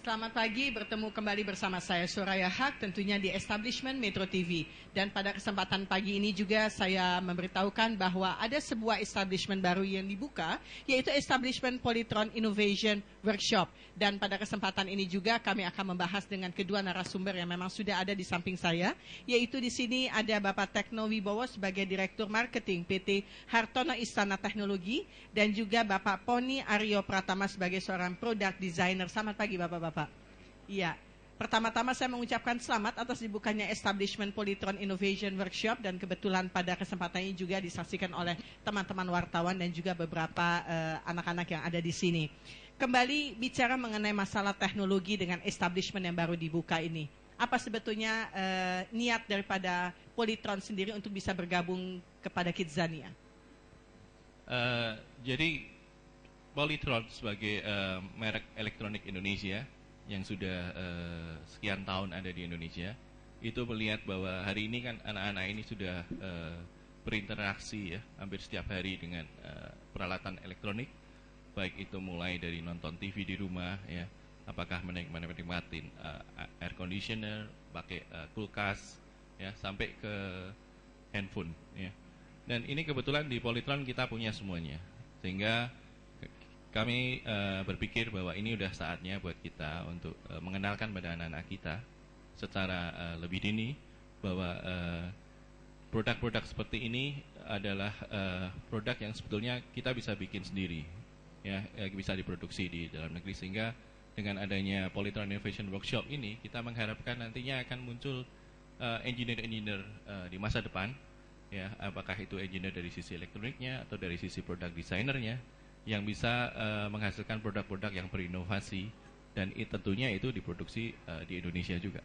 Selamat pagi, bertemu kembali bersama saya Soraya Haq, tentunya di Establishment Metro TV. Dan pada kesempatan pagi ini juga saya memberitahukan bahwa ada sebuah establishment baru yang dibuka, yaitu Establishment Polytron Innovation Workshop. Dan pada kesempatan ini juga kami akan membahas dengan kedua narasumber yang memang sudah ada di samping saya, yaitu di sini ada Bapak Tekno Wibowo sebagai Direktur Marketing PT Hartono Istana Teknologi, dan juga Bapak Poni Aryo Pratama sebagai seorang Product Designer. Selamat pagi Bapak-Bapak. Iya, pertama-tama saya mengucapkan selamat atas dibukanya Establishment Polytron Innovation Workshop, dan kebetulan pada kesempatan ini juga disaksikan oleh teman-teman wartawan dan juga beberapa anak-anak yang ada di sini. Kembali bicara mengenai masalah teknologi dengan establishment yang baru dibuka ini. Apa sebetulnya niat daripada Polytron sendiri untuk bisa bergabung kepada Kidzania? Jadi Polytron sebagai merek elektronik Indonesia yang sudah sekian tahun ada di Indonesia, itu melihat bahwa hari ini kan anak-anak ini sudah berinteraksi ya hampir setiap hari dengan peralatan elektronik, baik itu mulai dari nonton TV di rumah ya, apakah menikmatin air conditioner, pakai kulkas ya, sampai ke handphone ya. Dan ini kebetulan di Polytron kita punya semuanya, sehingga kami berpikir bahwa ini udah saatnya buat kita untuk mengenalkan pada anak-anak kita secara lebih dini bahwa produk-produk seperti ini adalah produk yang sebetulnya kita bisa bikin sendiri, ya, bisa diproduksi di dalam negeri. Sehingga dengan adanya Polytron Innovation Workshop ini, kita mengharapkan nantinya akan muncul engineer-engineer di masa depan, ya, apakah itu engineer dari sisi elektroniknya atau dari sisi produk desainernya, yang bisa menghasilkan produk-produk yang berinovasi, dan tentunya itu diproduksi di Indonesia juga.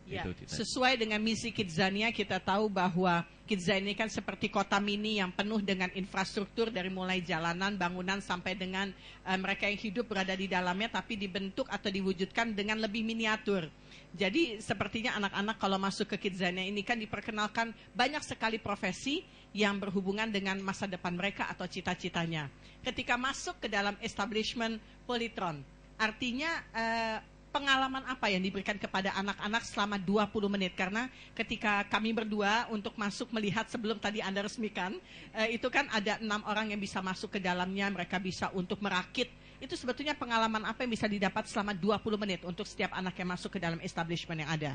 Ya, sesuai dengan misi Kidzania, kita tahu bahwa Kidzania kan seperti kota mini yang penuh dengan infrastruktur dari mulai jalanan, bangunan sampai dengan mereka yang hidup berada di dalamnya, tapi dibentuk atau diwujudkan dengan lebih miniatur. Jadi sepertinya anak-anak kalau masuk ke Kidzania ini kan diperkenalkan banyak sekali profesi yang berhubungan dengan masa depan mereka atau cita-citanya. Ketika masuk ke dalam establishment Polytron, artinya pengalaman apa yang diberikan kepada anak-anak selama 20 menit? Karena ketika kami berdua untuk masuk melihat sebelum tadi Anda resmikan, itu kan ada 6 orang yang bisa masuk ke dalamnya, mereka bisa untuk merakit. Itu sebetulnya pengalaman apa yang bisa didapat selama 20 menit untuk setiap anak yang masuk ke dalam establishment yang ada?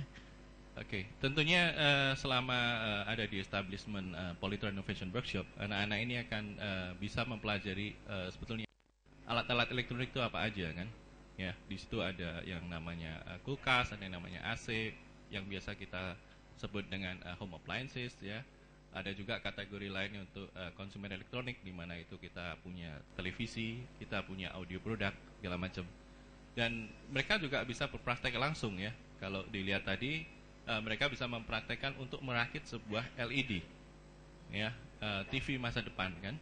Oke, tentunya selama ada di establishment Polytron Innovation Workshop, anak-anak ini akan bisa mempelajari sebetulnya alat-alat elektronik itu apa aja kan? Ya, di situ ada yang namanya kulkas, ada yang namanya AC, yang biasa kita sebut dengan home appliances ya. Ada juga kategori lain untuk konsumen elektronik, di mana itu kita punya televisi, kita punya audio produk, segala macam. Dan mereka juga bisa berpraktek langsung ya. Kalau dilihat tadi, mereka bisa mempraktekkan untuk merakit sebuah LED, ya, TV masa depan kan.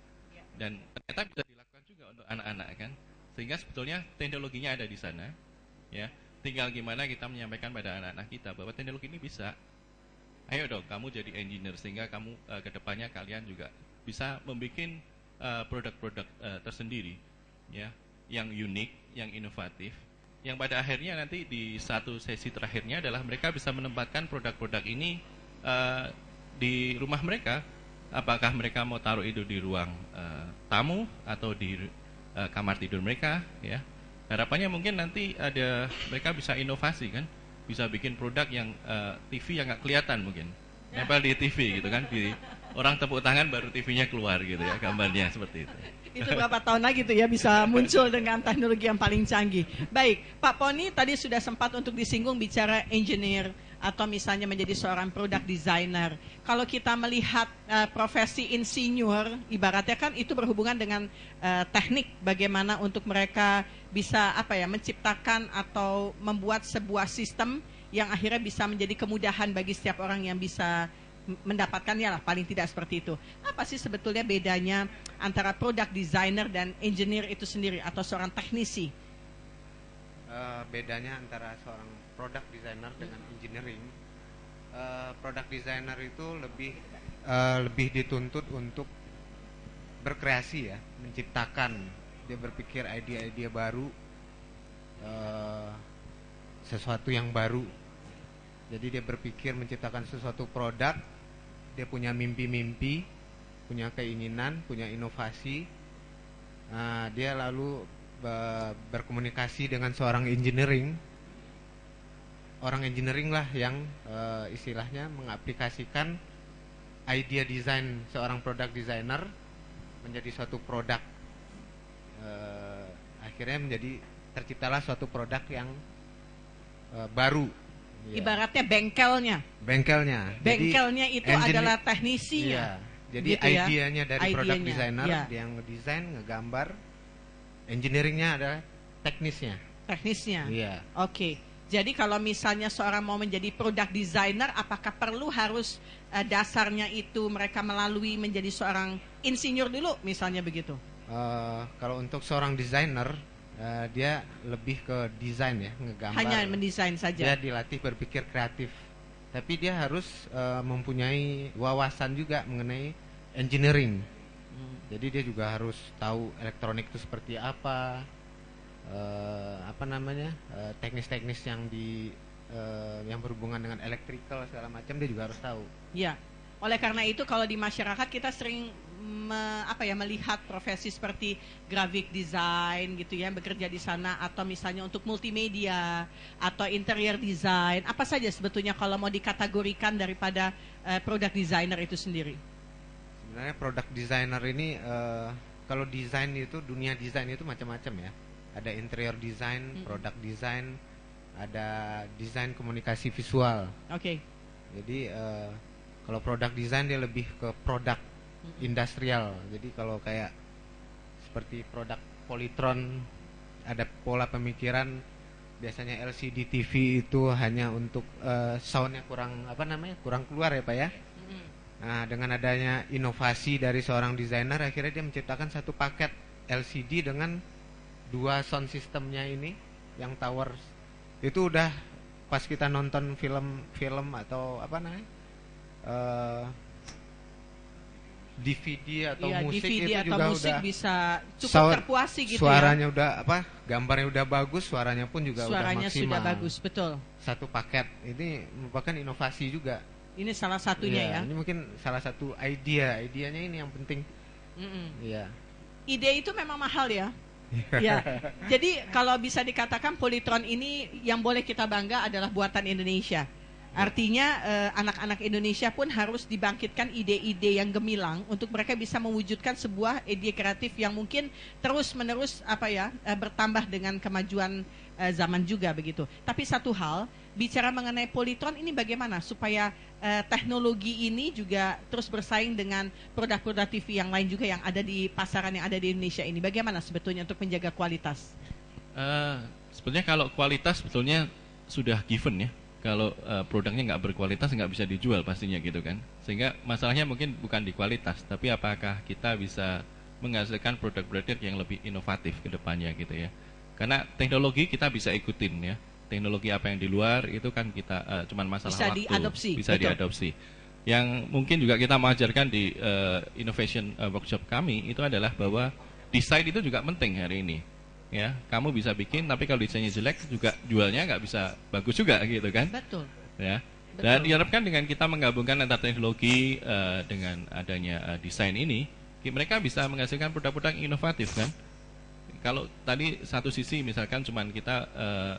Dan ternyata bisa dilakukan juga untuk anak-anak kan. Sehingga sebetulnya teknologinya ada di sana, ya. Tinggal gimana kita menyampaikan pada anak-anak kita bahwa teknologi ini bisa. Ayo dong, kamu jadi engineer, sehingga kamu kedepannya kalian juga bisa membuat produk-produk tersendiri, ya, yang unik, yang inovatif, yang pada akhirnya nanti di satu sesi terakhirnya adalah mereka bisa menempatkan produk-produk ini di rumah mereka. Apakah mereka mau taruh itu di ruang tamu atau di kamar tidur mereka, ya. Harapannya mungkin nanti ada mereka bisa inovasi kan, bisa bikin produk yang TV yang nggak kelihatan mungkin, nempel di TV gitu kan, di orang tepuk tangan baru TV-nya keluar gitu ya, gambarnya seperti itu. Itu berapa tahun lagi tuh ya bisa muncul dengan teknologi yang paling canggih. Baik, Pak Poni tadi sudah sempat untuk disinggung bicara engineer atau misalnya menjadi seorang product designer. Kalau kita melihat profesi insinyur, ibaratnya kan itu berhubungan dengan teknik bagaimana untuk mereka bisa menciptakan atau membuat sebuah sistem yang akhirnya bisa menjadi kemudahan bagi setiap orang yang bisa mendapatkannya lah, paling tidak seperti itu. Apa sih sebetulnya bedanya antara product designer dan engineer itu sendiri atau seorang teknisi? Bedanya antara seorang product designer dengan engineering, product designer itu lebih dituntut untuk berkreasi ya, menciptakan, dia berpikir ide-ide baru, sesuatu yang baru. Jadi dia berpikir menciptakan sesuatu produk, dia punya mimpi-mimpi, punya keinginan, punya inovasi. Dia lalu berkomunikasi dengan seorang engineering. Orang engineering lah yang istilahnya mengaplikasikan idea desain seorang product designer menjadi suatu produk. Akhirnya terciptalah suatu produk yang baru. Ibaratnya bengkelnya. Bengkelnya itu adalah teknisinya. Jadi gitu ya? idenya dari product designer, dia yang ngedesain, ngegambar. Engineeringnya adalah teknisnya. Iya. Oke. Jadi kalau misalnya seorang mau menjadi product designer, apakah perlu harus dasarnya itu mereka melalui menjadi seorang insinyur dulu, misalnya begitu? Kalau untuk seorang desainer, dia lebih ke desain ya, ngegambar. Hanya mendesain saja. Dia dilatih berpikir kreatif. Tapi dia harus mempunyai wawasan juga mengenai engineering. Jadi dia juga harus tahu elektronik itu seperti apa, teknis-teknis yang berhubungan dengan electrical segala macam, dia juga harus tahu. Ya. Oleh karena itu kalau di masyarakat kita sering melihat profesi seperti graphic design gitu ya, bekerja di sana, atau misalnya untuk multimedia atau interior design. Apa saja sebetulnya kalau mau dikategorikan daripada product designer itu sendiri? Sebenarnya product designer ini kalau desain itu, dunia desain itu macam-macam ya. Ada interior design, product design, ada desain komunikasi visual. Oke. Jadi kalau product design dia lebih ke produk industrial. Jadi kalau kayak seperti produk Polytron, ada pola pemikiran, biasanya LCD TV itu hanya untuk soundnya kurang keluar ya Pak ya. Nah, dengan adanya inovasi dari seorang desainer, akhirnya dia menciptakan satu paket LCD dengan 2 sound systemnya ini yang tower. Itu udah pas kita nonton film atau DVD atau musik, DVD itu atau juga musik udah bisa cukup terpuasi gitu suaranya ya. udah gambarnya udah bagus, suaranya pun juga suaranya udah maksimal. Sudah bagus, betul. Satu paket ini merupakan inovasi juga. Ini salah satunya ya. Ini mungkin salah satu idenya ini yang penting. Iya. Ide itu memang mahal ya. Ya. Jadi kalau bisa dikatakan Polytron ini yang boleh kita bangga adalah buatan Indonesia. Artinya anak-anak Indonesia pun harus dibangkitkan ide-ide yang gemilang untuk mereka bisa mewujudkan sebuah ide kreatif yang mungkin terus-menerus bertambah dengan kemajuan zaman juga begitu. Tapi satu hal, bicara mengenai Polytron ini bagaimana supaya teknologi ini juga terus bersaing dengan produk-produk TV yang lain juga yang ada di pasaran yang ada di Indonesia ini. Bagaimana sebetulnya untuk menjaga kualitas? Sebetulnya kalau kualitas sebetulnya sudah given ya. Kalau produknya nggak berkualitas nggak bisa dijual pastinya gitu kan. Sehingga masalahnya mungkin bukan di kualitas, tapi apakah kita bisa menghasilkan produk-produk yang lebih inovatif ke depannya gitu ya. Karena teknologi kita bisa ikutin ya. Teknologi apa yang di luar itu kan kita cuman masalah bisa waktu. Bisa betul. diadopsi. Yang mungkin juga kita mengajarkan di innovation workshop kami itu adalah bahwa desain itu juga penting hari ini. Ya, kamu bisa bikin, tapi kalau desainnya jelek juga jualnya nggak bisa bagus juga gitu kan? Betul. Ya. Dan diharapkan dengan kita menggabungkan antara teknologi dengan adanya desain ini, mereka bisa menghasilkan produk-produk yang inovatif kan? Kalau tadi satu sisi misalkan kita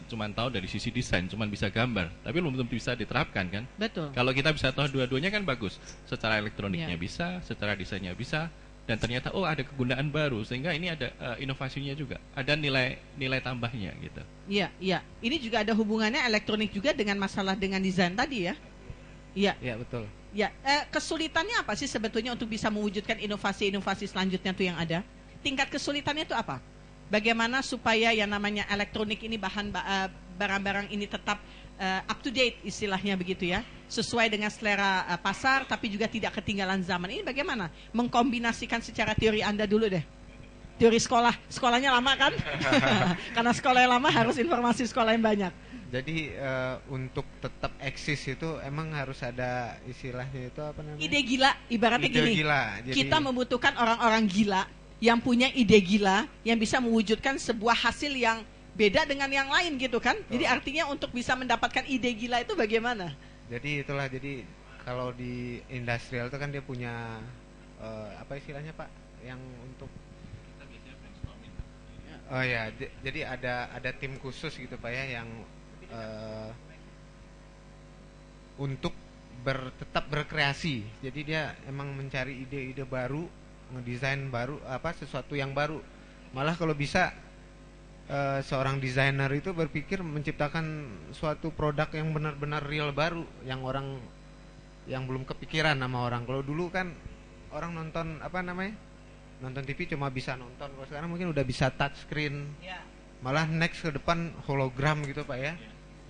cuman tahu dari sisi desain, cuman bisa gambar, tapi belum tentu bisa diterapkan kan? Betul. Kalau kita bisa tahu dua-duanya kan bagus. Secara elektroniknya bisa, secara desainnya bisa, dan ternyata oh ada kegunaan baru sehingga ini ada inovasinya juga, ada nilai tambahnya gitu. Iya, iya. Ini juga ada hubungannya elektronik juga dengan masalah dengan desain tadi ya. Iya. Iya, betul. Ya, kesulitannya apa sih sebetulnya untuk bisa mewujudkan inovasi-inovasi selanjutnya tuh yang ada? Tingkat kesulitannya itu apa? Bagaimana supaya yang namanya elektronik ini barang-barang ini tetap up to date istilahnya begitu ya, sesuai dengan selera pasar tapi juga tidak ketinggalan zaman. Ini bagaimana mengkombinasikan secara teori Anda dulu deh. Teori sekolahnya lama kan? Karena sekolah yang lama harus informasi sekolah yang banyak. Jadi untuk tetap eksis itu emang harus ada istilahnya itu apa namanya? Ide gila, ibaratnya Ide gini. gila. Jadi, kita membutuhkan orang-orang gila yang punya ide gila yang bisa mewujudkan sebuah hasil yang beda dengan yang lain gitu kan. Jadi artinya untuk bisa mendapatkan ide gila itu bagaimana? Jadi itulah, jadi kalau di industrial itu kan dia punya apa istilahnya Pak, yang untuk oh ya, jadi ada tim khusus gitu Pak ya yang untuk tetap berkreasi. Jadi dia emang mencari ide-ide baru, ngedesain baru, apa sesuatu yang baru. Malah kalau bisa seorang desainer itu berpikir menciptakan suatu produk yang benar-benar real baru, yang belum kepikiran sama orang. Kalau dulu kan orang nonton apa namanya, nonton TV cuma bisa nonton. Kalau sekarang mungkin udah bisa touch screen. Malah next ke depan hologram gitu Pak ya.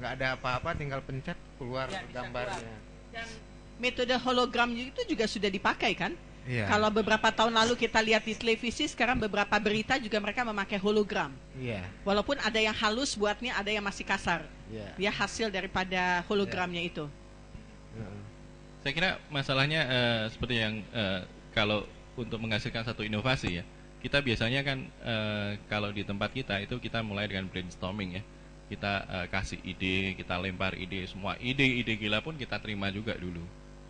Nggak ada apa-apa, tinggal pencet keluar gambarnya. Keluar. Dan metode hologram itu juga sudah dipakai kan? Iya. Kalau beberapa tahun lalu kita lihat di televisi, sekarang beberapa berita juga mereka memakai hologram. Iya. Walaupun ada yang halus buatnya, ada yang masih kasar. Iya. Dia hasil daripada hologramnya itu. Saya kira masalahnya seperti yang kalau untuk menghasilkan satu inovasi ya, kita biasanya kan kalau di tempat kita itu kita mulai dengan brainstorming ya. Kita kasih ide, kita lempar ide, semua ide-ide gila pun kita terima juga dulu.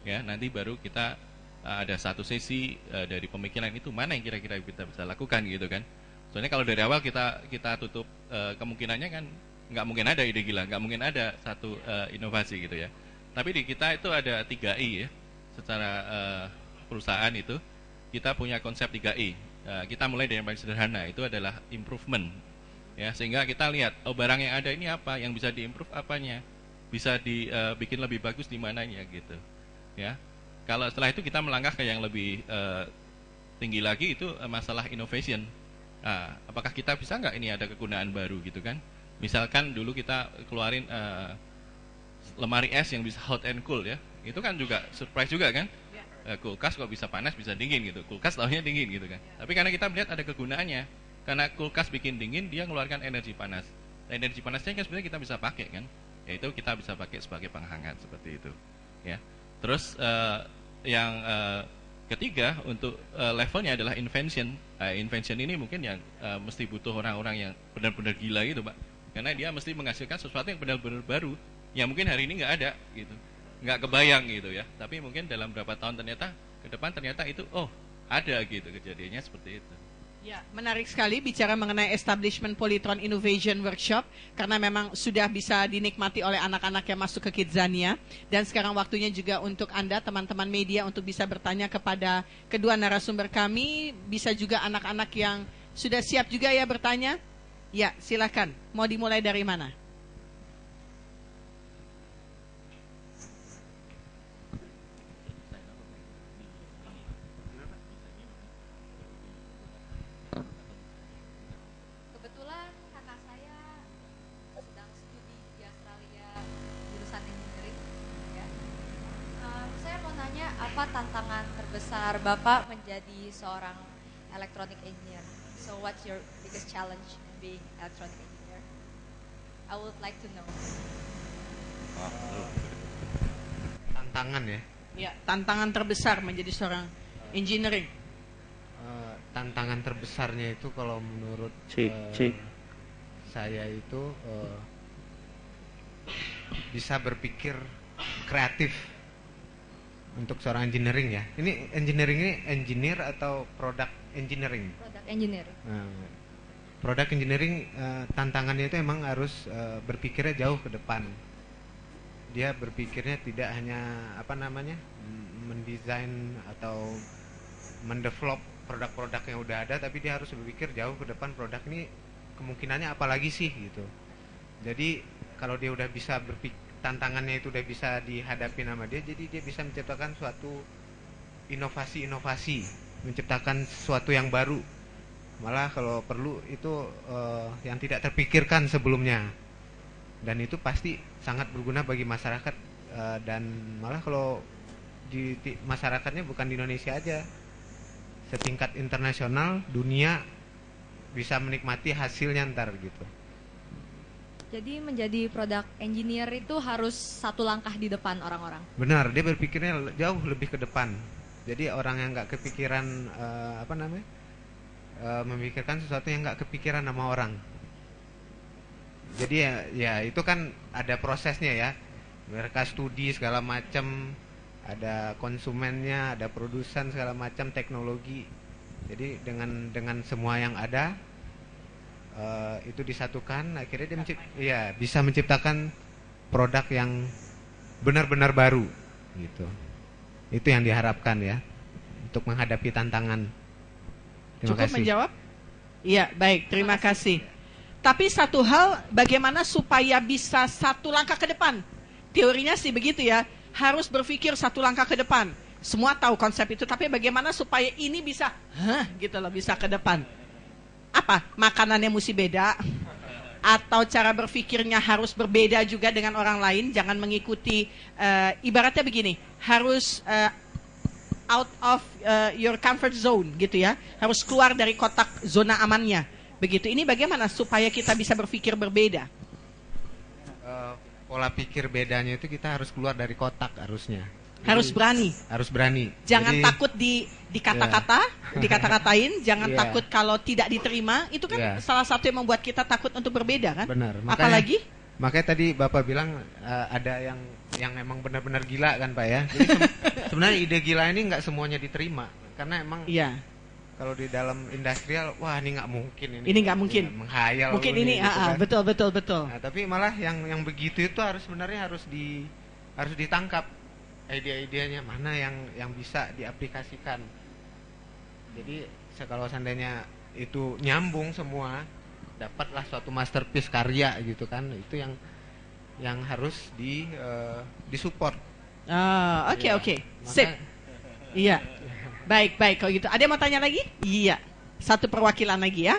Ya, nanti baru kita ada satu sesi dari pemikiran itu mana yang kira-kira kita bisa lakukan gitu kan. Soalnya kalau dari awal kita tutup kemungkinannya kan nggak mungkin ada ide gila, nggak mungkin ada satu inovasi gitu ya. Tapi di kita itu ada 3I ya. Secara perusahaan itu kita punya konsep 3I. Kita mulai dari yang paling sederhana, itu adalah improvement. Ya, sehingga kita lihat oh barang yang ada ini apa, yang bisa diimprove apanya, bisa dibikin lebih bagus di mananya gitu. Ya. Kalau setelah itu kita melangkah ke yang lebih tinggi lagi, itu masalah innovation. Apakah kita bisa nggak ini ada kegunaan baru gitu kan? Misalkan dulu kita keluarin lemari es yang bisa hot and cool ya, itu kan juga surprise juga kan? Kulkas kok bisa panas bisa dingin gitu, kulkas tahunya dingin gitu kan? Tapi karena kita melihat ada kegunaannya, karena kulkas bikin dingin dia mengeluarkan energi panas. Dan energi panasnya kan sebenarnya kita bisa pakai kan? Yaitu kita bisa pakai sebagai penghangat seperti itu. Ya. Terus yang ketiga untuk levelnya adalah invention. Invention ini mungkin yang mesti butuh orang-orang yang benar-benar gila gitu Pak, karena dia mesti menghasilkan sesuatu yang benar-benar baru yang mungkin hari ini nggak ada gitu, nggak kebayang gitu ya, tapi mungkin dalam beberapa tahun ternyata ke depan ternyata itu ada gitu kejadiannya seperti itu. Ya, menarik sekali bicara mengenai Establishment Polytron Innovation Workshop, karena memang sudah bisa dinikmati oleh anak-anak yang masuk ke Kidzania. Dan sekarang waktunya juga untuk Anda, teman-teman media, untuk bisa bertanya kepada kedua narasumber kami. Bisa juga anak-anak yang sudah siap juga ya bertanya. Ya, silakan. Mau dimulai dari mana? Apa tantangan terbesar Bapak menjadi seorang electronic engineer? So what's your biggest challenge in being electronic engineer? I would like to know. Tantangan ya? Ya, tantangan terbesar menjadi seorang engineering. Tantangan terbesarnya itu kalau menurut saya itu bisa berpikir kreatif untuk seorang engineering ya. Ini engineering ini engineer atau product engineering? Product engineering. Product engineering tantangannya itu emang harus berpikirnya jauh ke depan. Dia berpikirnya tidak hanya mendesain atau mendevelop produk-produk yang udah ada, tapi dia harus berpikir jauh ke depan, produk ini kemungkinannya apa lagi sih gitu. Jadi kalau dia udah bisa tantangannya itu udah bisa dihadapi sama dia, jadi dia bisa menciptakan suatu inovasi-inovasi, menciptakan sesuatu yang baru. Malah kalau perlu itu yang tidak terpikirkan sebelumnya. Dan itu pasti sangat berguna bagi masyarakat, dan malah kalau di masyarakatnya bukan di Indonesia aja, setingkat internasional dunia bisa menikmati hasilnya ntar gitu. Jadi menjadi product engineer itu harus satu langkah di depan orang-orang. Benar, dia berpikirnya jauh lebih ke depan. Jadi orang yang nggak kepikiran memikirkan sesuatu yang nggak kepikiran sama orang. Jadi ya itu kan ada prosesnya ya. Mereka studi segala macam, ada konsumennya, ada produsen segala macam, teknologi. Jadi dengan semua yang ada itu disatukan, akhirnya dia bisa menciptakan produk yang benar-benar baru gitu. Itu yang diharapkan ya untuk menghadapi tantangan. Terima Cukup kasih. menjawab? Iya, baik, terima kasih. Tapi satu hal, bagaimana supaya bisa satu langkah ke depan? Teorinya sih begitu ya, harus berpikir satu langkah ke depan. Semua tahu konsep itu, tapi bagaimana supaya ini bisa, gitu loh, bisa ke depan. Apa? Makanannya mesti beda? Atau cara berpikirnya harus berbeda juga dengan orang lain? Jangan mengikuti, ibaratnya begini, harus out of your comfort zone gitu ya. Harus keluar dari kotak zona amannya. Begitu. Ini bagaimana supaya kita bisa berpikir berbeda? Pola pikir bedanya itu kita harus keluar dari kotak harusnya. Harus berani. Harus berani. Jangan Jadi, takut dikata-kata, dikata-katain. Jangan Iya. takut kalau tidak diterima. Itu kan Iya. salah satu yang membuat kita takut untuk berbeda kan? Benar. Apalagi? Makanya tadi Bapak bilang ada yang emang benar-benar gila kan Pak ya. Jadi sebenarnya ide gila ini nggak semuanya diterima karena emang Iya. kalau di dalam industrial, wah ini nggak mungkin ini. Ini nggak mungkin. Ya, menghayal. Mungkin lu ini, nih, gitu kan. betul. Nah, tapi malah yang begitu itu sebenarnya harus ditangkap ide-idenya mana yang bisa diaplikasikan. Jadi kalau seandainya itu nyambung semua, dapatlah suatu masterpiece karya gitu kan, itu yang harus disupport. Oke. Iya. Sip. Maka- Iya. Baik kalau gitu. Ada yang mau tanya lagi? Iya. Satu perwakilan lagi ya.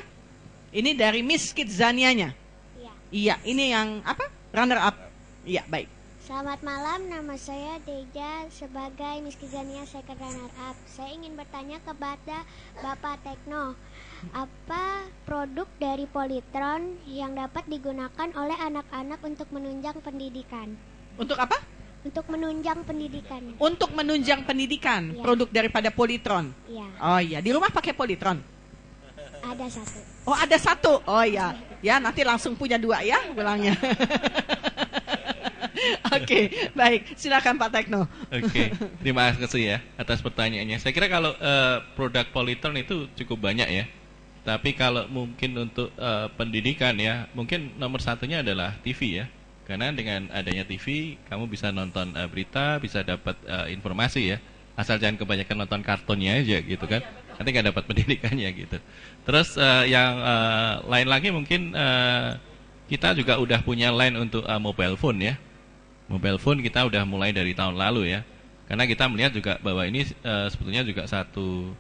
Ini dari Miss Kidzanianya. Iya. Iya, ini yang apa? Runner up. Iya, baik. Selamat malam, nama saya Deja. Sebagai Miss Kidzania Second Runner Up, saya ingin bertanya kepada Bapak Tekno, apa produk dari Polytron yang dapat digunakan oleh anak-anak untuk menunjang pendidikan? Untuk apa? Untuk menunjang pendidikan. Untuk menunjang pendidikan. Iya. Produk daripada Polytron. Iya, Oh iya, di rumah pakai Polytron. ada satu. Oh, ada satu. Oh iya. Ya, nanti langsung punya dua ya bilangnya. Oke, baik. Silakan Pak Tekno. Oke, terima kasih ya atas pertanyaannya. Saya kira kalau produk Polytron itu cukup banyak ya. Tapi kalau mungkin untuk pendidikan ya, mungkin nomor satunya adalah TV ya. Karena dengan adanya TV, kamu bisa nonton berita, bisa dapat informasi ya. Asal jangan kebanyakan nonton kartunnya aja gitu kan. Nanti nggak dapat pendidikannya gitu. Terus yang lain lagi mungkin kita juga udah punya line untuk mobile phone ya. Mobile phone kita udah mulai dari tahun lalu ya. Karena kita melihat juga bahwa ini sebetulnya juga satu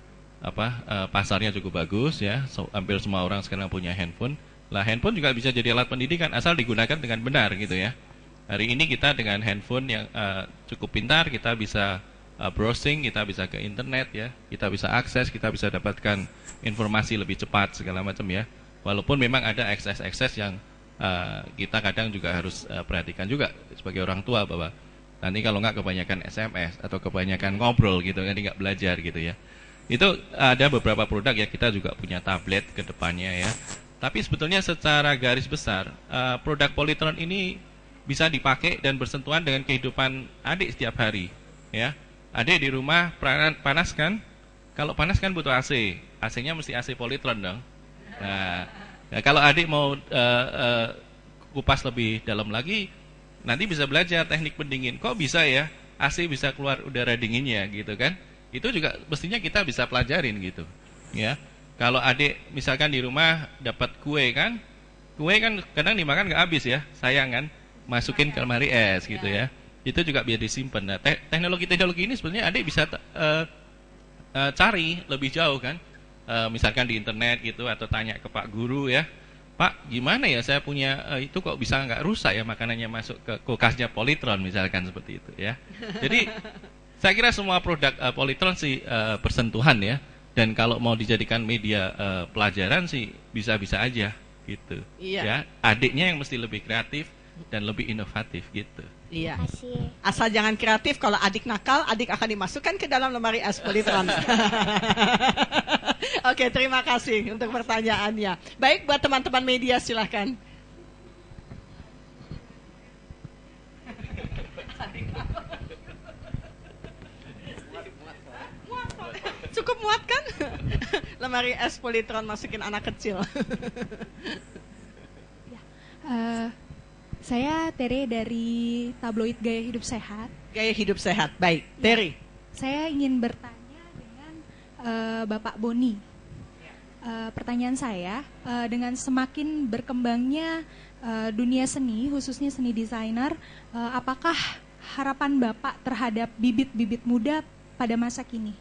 pasarnya cukup bagus ya. Hampir semua orang sekarang punya handphone. Lah handphone juga bisa jadi alat pendidikan asal digunakan dengan benar gitu ya. Hari ini kita dengan handphone yang cukup pintar, kita bisa browsing, kita bisa ke internet ya. Kita bisa akses, kita bisa dapatkan informasi lebih cepat segala macam ya. Walaupun memang ada akses-akses yang kita kadang juga harus perhatikan juga sebagai orang tua bahwa nanti kalau nggak kebanyakan SMS atau kebanyakan ngobrol gitu kan nggak belajar gitu ya. Itu ada beberapa produk ya, kita juga punya tablet ke depannya ya. Tapi sebetulnya secara garis besar produk Polytron ini bisa dipakai dan bersentuhan dengan kehidupan adik setiap hari ya. Adik di rumah panas kan? Kalau panas kan butuh AC. AC-nya mesti AC Polytron dong. Nah, kalau adik mau kupas lebih dalam lagi, nanti bisa belajar teknik pendingin. Kok bisa ya AC bisa keluar udara dinginnya gitu kan? Itu juga mestinya kita bisa pelajarin gitu. ya. Kalau adik misalkan di rumah dapat kue kan kadang dimakan nggak habis ya, sayang kan, masukin ke lemari es gitu ya. Itu juga biar disimpan. Nah, teknologi ini sebenarnya adik bisa cari lebih jauh kan, misalkan di internet gitu, atau tanya ke Pak Guru ya, Pak gimana ya saya punya itu kok bisa nggak rusak ya makanannya masuk ke kulkasnya Polytron misalkan, seperti itu ya. Jadi saya kira semua produk Polytron sih bersentuhan ya. Dan kalau mau dijadikan media pelajaran sih bisa-bisa aja gitu. Iya. Ya, adiknya yang mesti lebih kreatif dan lebih inovatif gitu. Iya. Kasih. Asal jangan kreatif, kalau adik nakal, adik akan dimasukkan ke dalam lemari es Polytron. Oke, terima kasih untuk pertanyaannya. Baik, buat teman-teman media silahkan. Cukup muat kan? Lemari es Polytron masukin anak kecil. Saya Tere dari tabloid Gaya Hidup Sehat. Gaya hidup sehat, baik. Terry. Saya ingin bertanya dengan Bapak Boni. Pertanyaan saya, dengan semakin berkembangnya dunia seni, khususnya seni desainer, apakah harapan Bapak terhadap bibit-bibit muda pada masa kini?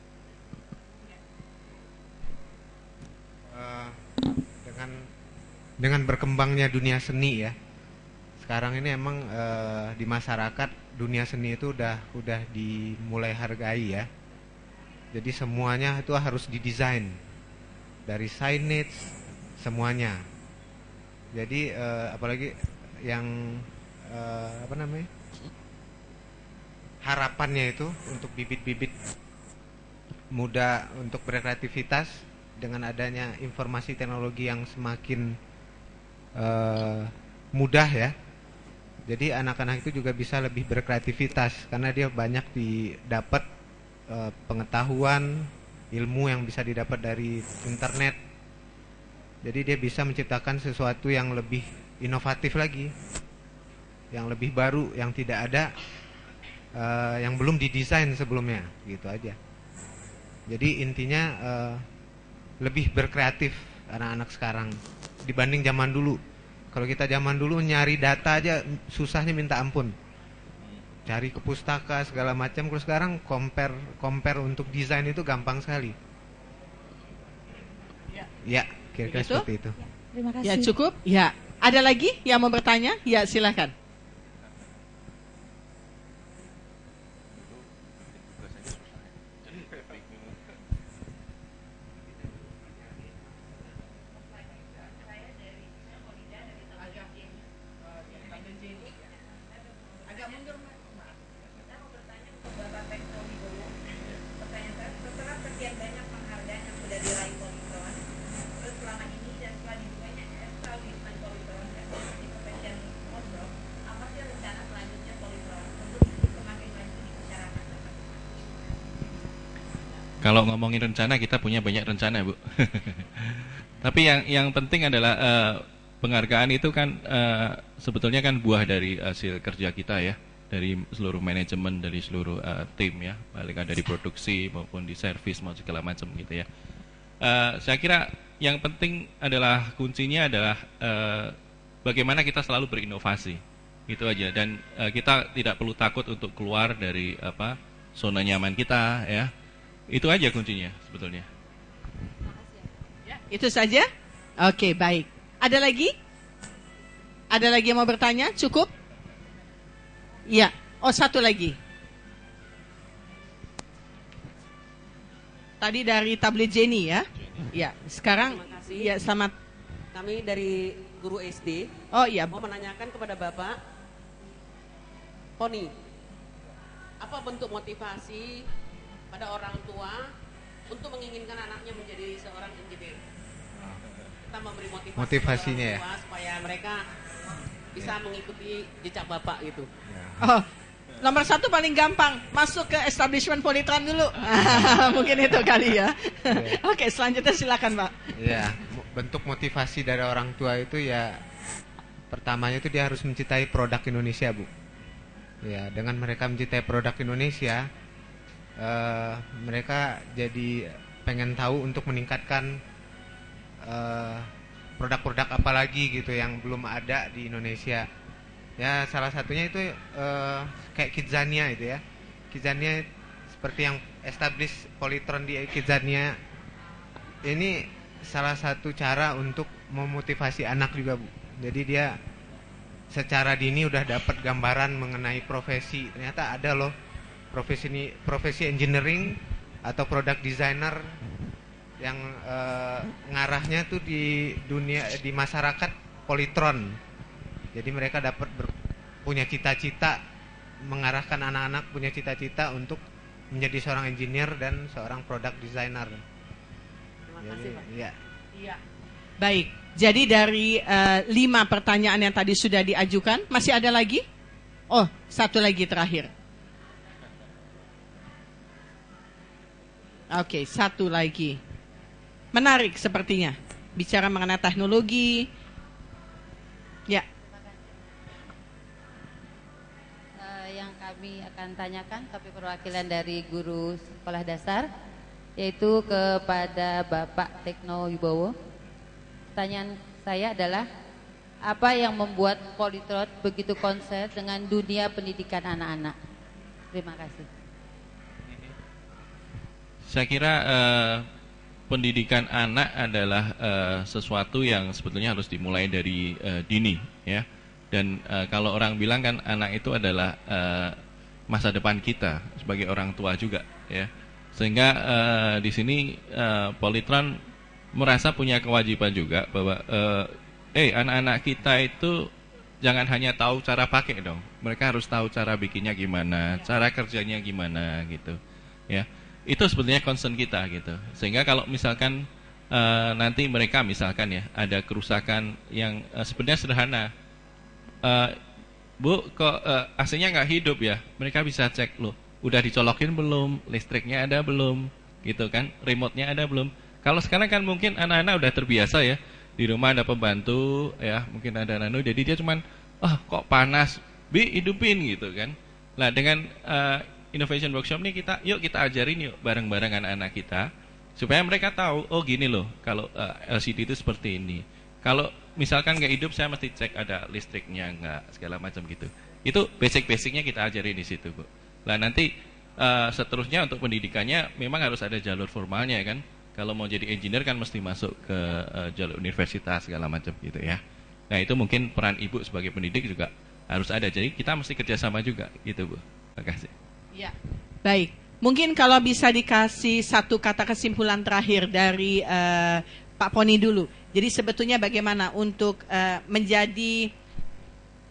Dengan berkembangnya dunia seni ya, sekarang ini emang di masyarakat dunia seni itu udah dimulai hargai ya. Jadi semuanya itu harus didesain, dari signage semuanya. Jadi apalagi yang harapannya itu untuk bibit-bibit muda untuk berkreativitas dengan adanya informasi teknologi yang semakin mudah ya. Jadi anak-anak itu juga bisa lebih berkreativitas karena dia banyak didapat pengetahuan, ilmu yang bisa didapat dari internet. Jadi dia bisa menciptakan sesuatu yang lebih inovatif lagi, yang lebih baru, yang tidak ada, yang belum didesain sebelumnya, gitu aja. Jadi intinya lebih berkreatif anak-anak sekarang dibanding zaman dulu. Kalau kita zaman dulu nyari data aja susahnya minta ampun, cari ke pustaka segala macam. Kalau sekarang compare untuk desain itu gampang sekali. Ya, kira-kira seperti itu. Terima kasih. Ya cukup. Ya. Ada lagi yang mau bertanya? Ya silakan. Kalau ngomongin rencana, kita punya banyak rencana, Bu. Tapi yang penting adalah penghargaan itu kan sebetulnya kan buah dari hasil kerja kita ya, dari seluruh manajemen, dari seluruh tim ya, baik dari produksi maupun di servis maupun segala macam gitu ya. Saya kira yang penting adalah kuncinya adalah bagaimana kita selalu berinovasi, gitu aja. Dan kita tidak perlu takut untuk keluar dari zona nyaman kita ya. Itu aja kuncinya sebetulnya. Ya, itu saja? Oke, baik. Ada lagi? Ada lagi yang mau bertanya? Cukup? Ya. Oh, satu lagi. Tadi dari tablet Jenny ya? Ya, sekarang Terima kasih. ya selamat. Kami dari guru SD Oh iya, mau menanyakan kepada Bapak Poni, apa bentuk motivasi pada orang tua untuk menginginkan anaknya menjadi seorang engineer? Kita memberi Motivasinya kepada orang tua supaya mereka bisa mengikuti jejak Bapak gitu. oh, nomor satu paling gampang, masuk ke establishment Polytron dulu. Mungkin itu kali ya. Oke, selanjutnya silakan Pak. Ya, bentuk motivasi dari orang tua itu ya, pertamanya itu dia harus mencintai produk Indonesia, Bu. Ya, dengan mereka mencintai produk Indonesia, mereka jadi pengen tahu untuk meningkatkan produk-produk apa lagi gitu yang belum ada di Indonesia. Ya salah satunya itu kayak Kidzania itu ya. Kidzania seperti yang establish Polytron di Kidzania. Ini salah satu cara untuk memotivasi anak juga, Bu. Jadi dia secara dini udah dapat gambaran mengenai profesi. Ternyata ada loh profesi engineering atau product designer yang ngarahnya tuh di dunia, di masyarakat Polytron. Jadi mereka dapat punya cita-cita, mengarahkan anak-anak punya cita-cita untuk menjadi seorang engineer dan seorang product designer. Terima kasih, Pak. Iya. Iya. Baik, jadi dari 5 pertanyaan yang tadi sudah diajukan, masih ada lagi? Oh, satu lagi terakhir. Oke, satu lagi. Menarik sepertinya. Bicara mengenai teknologi. Ya. Yang kami akan tanyakan, tapi perwakilan dari guru sekolah dasar, yaitu kepada Bapak Tekno Wibowo. Pertanyaan saya adalah, apa yang membuat Polytron begitu konsen dengan dunia pendidikan anak-anak? Terima kasih. Saya kira pendidikan anak adalah sesuatu yang sebetulnya harus dimulai dari dini, ya. Dan kalau orang bilang kan anak itu adalah masa depan kita sebagai orang tua juga, ya. Sehingga di sini Polytron merasa punya kewajiban juga bahwa anak-anak kita itu jangan hanya tahu cara pakai dong. Mereka harus tahu cara bikinnya gimana, cara kerjanya gimana gitu, ya. Itu sebetulnya concern kita gitu. Sehingga kalau misalkan nanti mereka misalkan ya ada kerusakan yang sebenarnya sederhana, Bu kok AC-nya nggak hidup ya, mereka bisa cek loh, udah dicolokin belum, listriknya ada belum, gitu kan, remote-nya ada belum. Kalau sekarang kan mungkin anak-anak udah terbiasa ya, di rumah ada pembantu ya, mungkin ada nano, jadi dia cuman kok panas, Bi hidupin gitu kan. Nah dengan Innovation Workshop nih yuk kita ajarin yuk bareng-bareng anak-anak kita supaya mereka tahu, oh gini loh kalau LCD itu seperti ini. Kalau misalkan nggak hidup saya mesti cek ada listriknya nggak, segala macam gitu. Itu basic-basicnya kita ajarin di situ, Bu. Nah nanti seterusnya untuk pendidikannya memang harus ada jalur formalnya kan. Kalau mau jadi engineer kan mesti masuk ke jalur universitas segala macam gitu ya. Nah itu mungkin peran ibu sebagai pendidik juga harus ada. Jadi kita mesti kerjasama juga gitu, Bu. Terima kasih. Ya, baik. Mungkin kalau bisa dikasih satu kata kesimpulan terakhir dari Pak Poni dulu. Jadi sebetulnya bagaimana untuk menjadi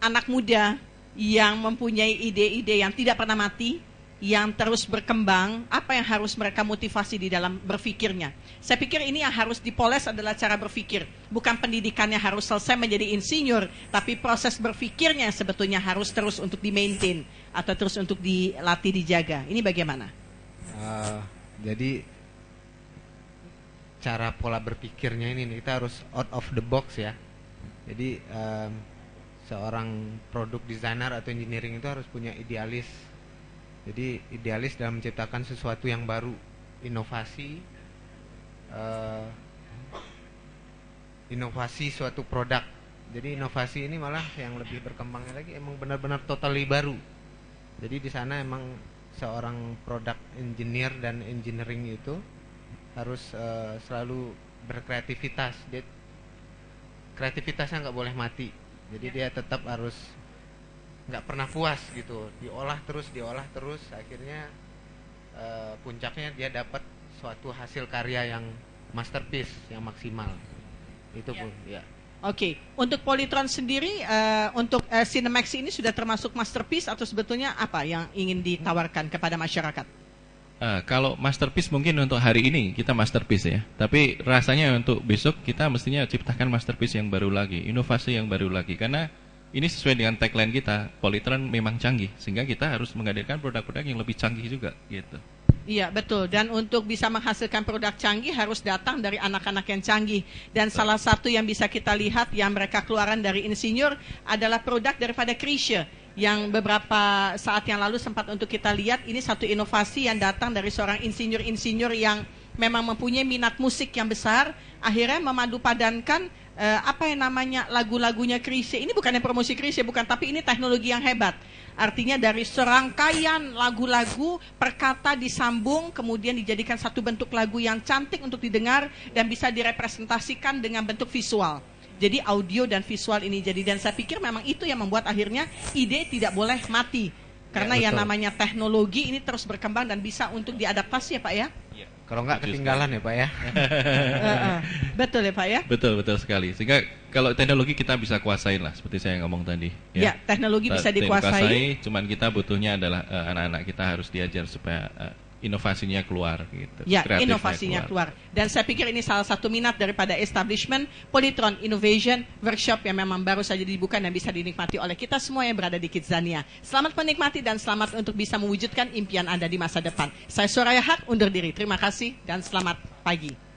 anak muda yang mempunyai ide-ide yang tidak pernah mati, yang terus berkembang, apa yang harus mereka motivasi di dalam berpikirnya. Saya pikir ini yang harus dipoles adalah cara berpikir. Bukan pendidikannya harus selesai menjadi insinyur, tapi proses berpikirnya yang sebetulnya harus terus untuk di-maintain atau terus untuk dilatih, dijaga. Ini bagaimana? Jadi cara pola berpikirnya ini kita harus out of the box ya. Jadi seorang produk designer atau engineering itu harus punya idealis. Jadi idealis dalam menciptakan sesuatu yang baru, inovasi, inovasi suatu produk. Jadi inovasi ini malah yang lebih berkembangnya lagi emang benar-benar totally baru. Jadi di sana emang seorang product engineer dan engineering itu harus selalu berkreativitas. Dia kreativitasnya nggak boleh mati. Jadi dia tetap harus nggak pernah puas gitu, diolah terus, akhirnya puncaknya dia dapat suatu hasil karya yang masterpiece, yang maksimal. Itu pun ya. Oke, untuk Polytron sendiri, untuk Cinemax ini sudah termasuk masterpiece atau sebetulnya apa yang ingin ditawarkan kepada masyarakat? Kalau masterpiece mungkin untuk hari ini kita masterpiece ya, tapi rasanya untuk besok kita mestinya ciptakan masterpiece yang baru lagi, inovasi yang baru lagi, karena ini sesuai dengan tagline kita, Polytron memang canggih, sehingga kita harus menghadirkan produk-produk yang lebih canggih juga, gitu. Iya, betul. Dan untuk bisa menghasilkan produk canggih harus datang dari anak-anak yang canggih. Dan salah satu yang bisa kita lihat yang mereka keluaran dari insinyur adalah produk daripada Krisha, yang beberapa saat yang lalu sempat untuk kita lihat. Ini satu inovasi yang datang dari seorang insinyur-insinyur yang memang mempunyai minat musik yang besar, akhirnya memadupadankan apa yang namanya lagu-lagunya Chrisye. Ini bukannya promosi Chrisye, bukan, tapi ini teknologi yang hebat. Artinya dari serangkaian lagu-lagu perkata disambung, kemudian dijadikan satu bentuk lagu yang cantik untuk didengar dan bisa direpresentasikan dengan bentuk visual. Jadi audio dan visual ini jadi, dan saya pikir memang itu yang membuat akhirnya ide tidak boleh mati. Karena yang namanya teknologi ini terus berkembang dan bisa untuk diadaptasi ya Pak ya. Kalau nggak ketinggalan ya Pak ya. Betul ya Pak ya. Betul sekali. Sehingga kalau teknologi kita bisa kuasain lah, seperti saya ngomong tadi. Ya, teknologi bisa dikuasai. Cuman kita butuhnya adalah anak-anak kita harus diajar supaya inovasinya keluar gitu. Ya, inovasinya keluar. Dan saya pikir ini salah satu minat daripada establishment Polytron Innovation Workshop yang memang baru saja dibuka dan bisa dinikmati oleh kita semua yang berada di Kidzania. Selamat menikmati dan selamat untuk bisa mewujudkan impian Anda di masa depan. Saya Soraya Haq undur diri. Terima kasih dan selamat pagi.